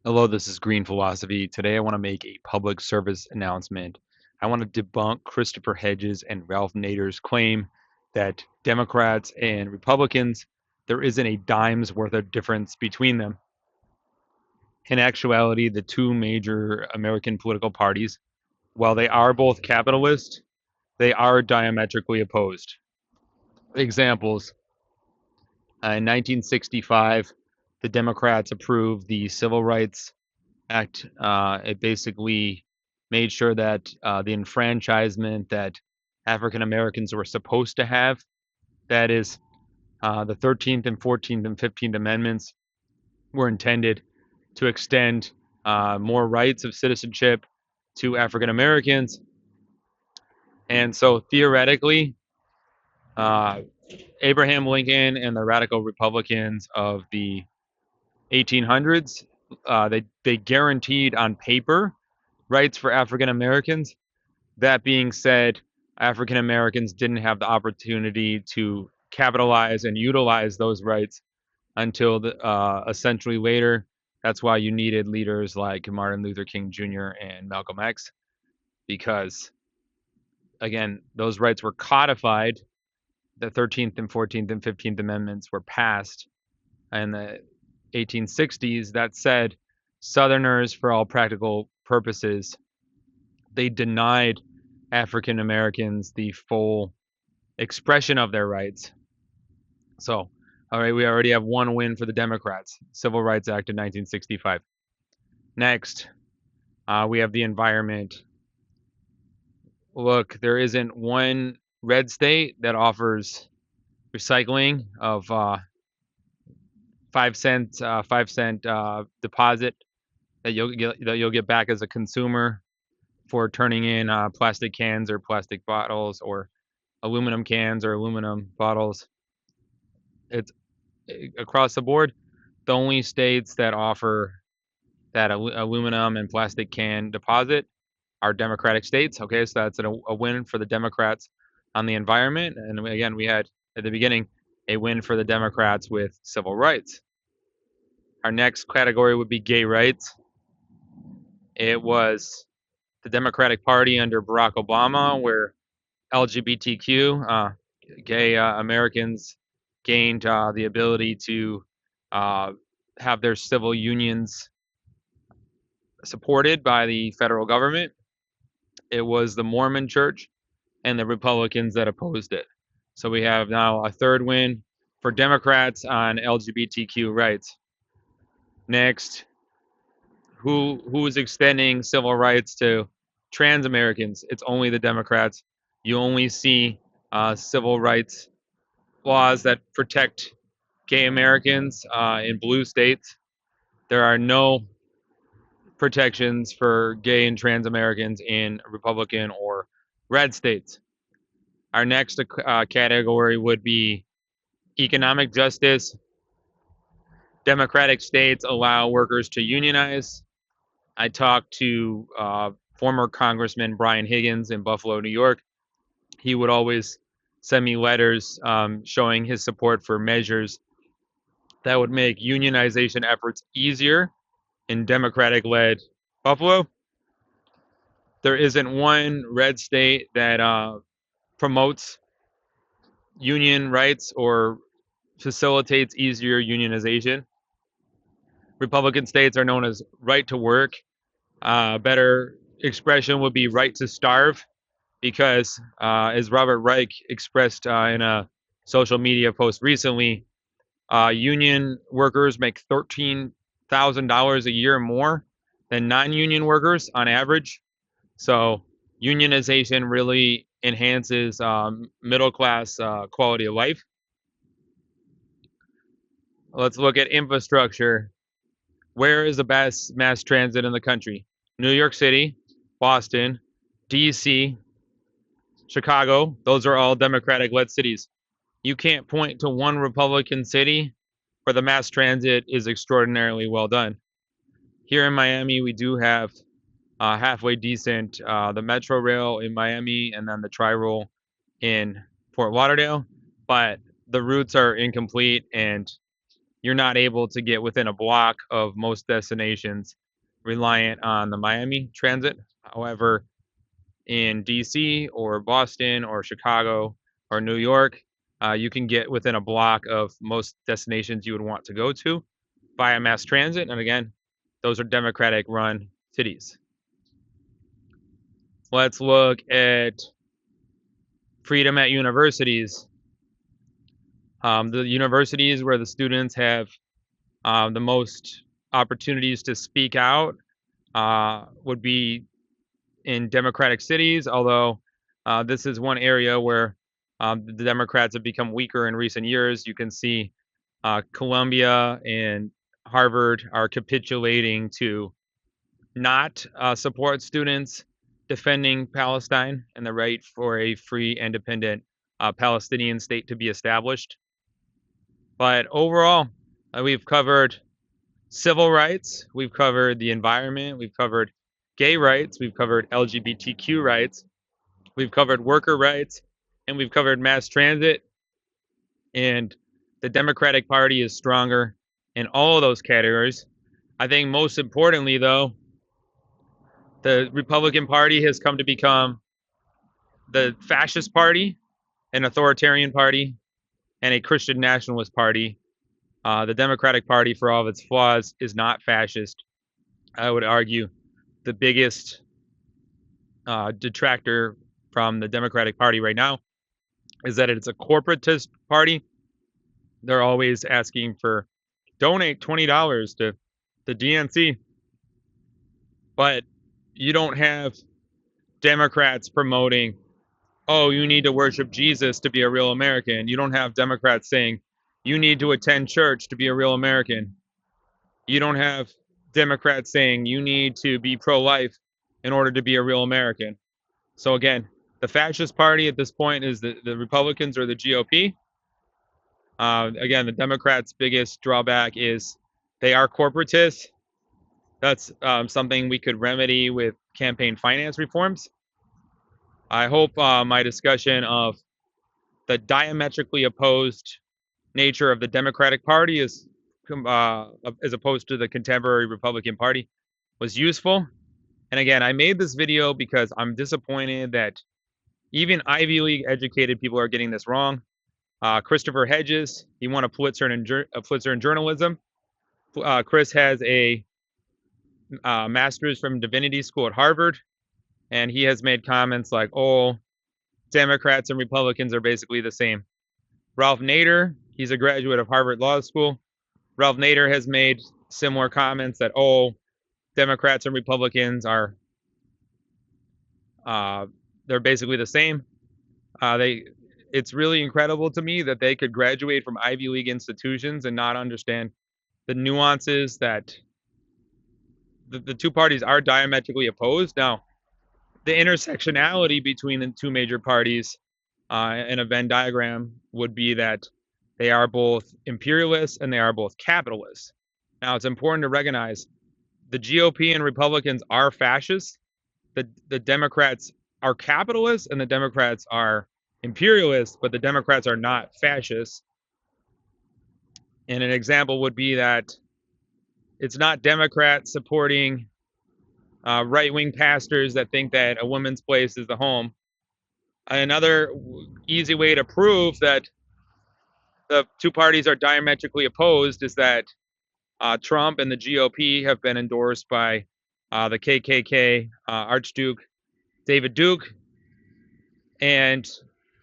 Hello, this is Green Philosophy. Today I want to make a public service announcement. I want to debunk Christopher Hedges and Ralph Nader's claim that Democrats and Republicans, there isn't a dime's worth of difference between them. In actuality, the two major American political parties, while they are both capitalist, they are diametrically opposed. Examples: in 1965, the Democrats approved the Civil Rights Act. It basically made sure that the enfranchisement that African Americans were supposed to have, that is, the 13th and 14th and 15th Amendments, were intended to extend more rights of citizenship to African Americans. And so theoretically, uh, Abraham Lincoln and the radical Republicans of the 1800s, they guaranteed on paper rights for African Americans. That being said, African Americans didn't have the opportunity to capitalize and utilize those rights until a century later. That's why you needed leaders like Martin Luther King Jr. and Malcolm X, because, again, those rights were codified. The 13th and 14th and 15th Amendments were passed in the 1860s. That said, Southerners, for all practical purposes, they denied African Americans the full expression of their rights. So, all right, we already have one win for the Democrats, Civil Rights Act of 1965. Next, we have the environment. Look, there isn't one red state that offers recycling of 5 cent deposit that you'll get back as a consumer for turning in plastic cans or plastic bottles or aluminum cans or aluminum bottles. It's across the board. The only states that offer that aluminum and plastic can deposit are Democratic states. Okay, so that's a win for the Democrats on the environment. And again, we had at the beginning a win for the Democrats with civil rights. Our next category would be gay rights. It was the Democratic Party under Barack Obama where LGBTQ, gay Americans, gained the ability to uh, have their civil unions supported by the federal government. It was the Mormon Church and the Republicans that opposed it. So we have now a third win for Democrats on LGBTQ rights. Next, who is extending civil rights to trans Americans? It's only the Democrats. You only see civil rights laws that protect gay Americans in blue states. There are no protections for gay and trans Americans in Republican or red states. Our next category would be economic justice. Democratic states allow workers to unionize. I talked to former Congressman Brian Higgins in Buffalo, New York. He would always send me letters showing his support for measures that would make unionization efforts easier in Democratic-led Buffalo. There isn't one red state that promotes union rights or facilitates easier unionization. Republican states are known as right to work. Better expression would be right to starve, because as Robert Reich expressed in a social media post recently, union workers make $13,000 a year more than non-union workers on average. So unionization really enhances middle class quality of life. Let's look at infrastructure. Where is the best mass transit in the country? New York City, Boston, DC, Chicago. Those are all Democratic led cities. You can't point to one Republican city where the mass transit is extraordinarily well done. Here in Miami, we do have halfway decent the Metro Rail in Miami and then the Tri-Rail in Fort Lauderdale, but the routes are incomplete and you're not able to get within a block of most destinations reliant on the Miami transit. However, in DC or Boston or Chicago or New York, you can get within a block of most destinations you would want to go to via mass transit. And again, those are Democratic run cities. Let's look at freedom at universities. The universities where the students have the most opportunities to speak out would be in Democratic cities, although this is one area where the Democrats have become weaker in recent years. You can see Columbia and Harvard are capitulating to not support students defending Palestine and the right for a free, independent Palestinian state to be established. But overall, we've covered civil rights, we've covered the environment, we've covered gay rights, we've covered LGBTQ rights, we've covered worker rights, and we've covered mass transit. And the Democratic Party is stronger in all of those categories. I think most importantly, though, the Republican Party has come to become the fascist party, an authoritarian party, and a Christian nationalist party. The Democratic Party, for all of its flaws, is not fascist. I would argue the biggest detractor from the Democratic Party right now is that it's a corporatist party. They're always asking for donate $20 to the DNC, but you don't have Democrats promoting, oh, you need to worship Jesus to be a real American. You don't have Democrats saying you need to attend church to be a real American. You don't have Democrats saying you need to be pro-life in order to be a real American. So again, the fascist party at this point is the Republicans or the GOP. Again, the Democrats' biggest drawback is they are corporatists. That's something we could remedy with campaign finance reforms. I hope my discussion of the diametrically opposed nature of the Democratic Party is as opposed to the contemporary Republican Party was useful. And again, I made this video because I'm disappointed that even Ivy League educated people are getting this wrong. Christopher Hedges, he won a Pulitzer in journalism. Chris has a master's from Divinity School at Harvard, and he has made comments like, oh, Democrats and Republicans are basically the same. Ralph Nader, he's a graduate of Harvard Law School. Ralph Nader has made similar comments that, oh, Democrats and Republicans are, they're basically the same. It's really incredible to me that they could graduate from Ivy League institutions and not understand the nuances that the two parties are diametrically opposed. Now, the intersectionality between the two major parties in a Venn diagram would be that they are both imperialists and they are both capitalists. Now, it's important to recognize the GOP and Republicans are fascists. The Democrats are capitalists and the Democrats are imperialists, but the Democrats are not fascists. And an example would be that it's not Democrats supporting right-wing pastors that think that a woman's place is the home. Another easy way to prove that the two parties are diametrically opposed is that Trump and the GOP have been endorsed by the KKK, Archduke David Duke, and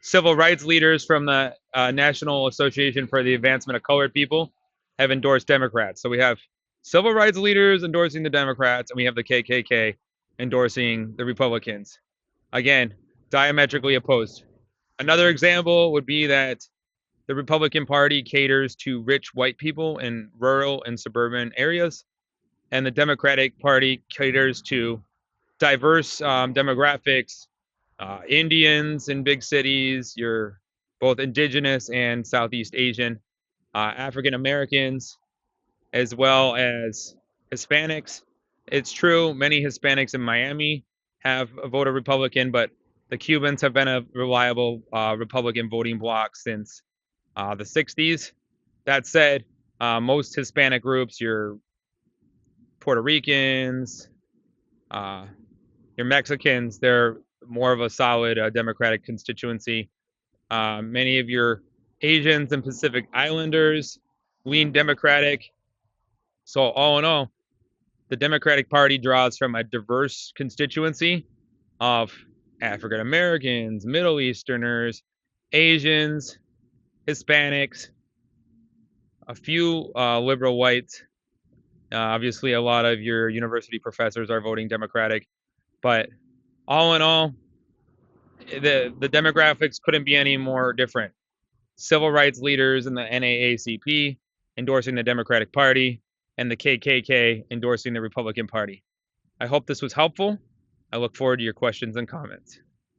civil rights leaders from the National Association for the Advancement of Colored People have endorsed Democrats. So we have civil rights leaders endorsing the Democrats, and we have the KKK endorsing the Republicans. Again, diametrically opposed. Another example would be that the Republican Party caters to rich white people in rural and suburban areas, and the Democratic Party caters to diverse demographics, Indians in big cities, you're both indigenous and Southeast Asian, African Americans, as well as Hispanics. It's true, many Hispanics in Miami have voted Republican, but the Cubans have been a reliable Republican voting bloc since the 60s. That said, Most Hispanic groups, your Puerto Ricans, uh, your Mexicans, they're more of a solid Democratic constituency. Many of your Asians and Pacific Islanders lean Democratic. So, all in all, the Democratic Party draws from a diverse constituency of African Americans, Middle Easterners, Asians, Hispanics, a few liberal whites. Obviously, a lot of your university professors are voting Democratic, but all in all, the demographics couldn't be any more different. Civil rights leaders in the NAACP endorsing the Democratic Party, and the KKK endorsing the Republican Party. I hope this was helpful. I look forward to your questions and comments.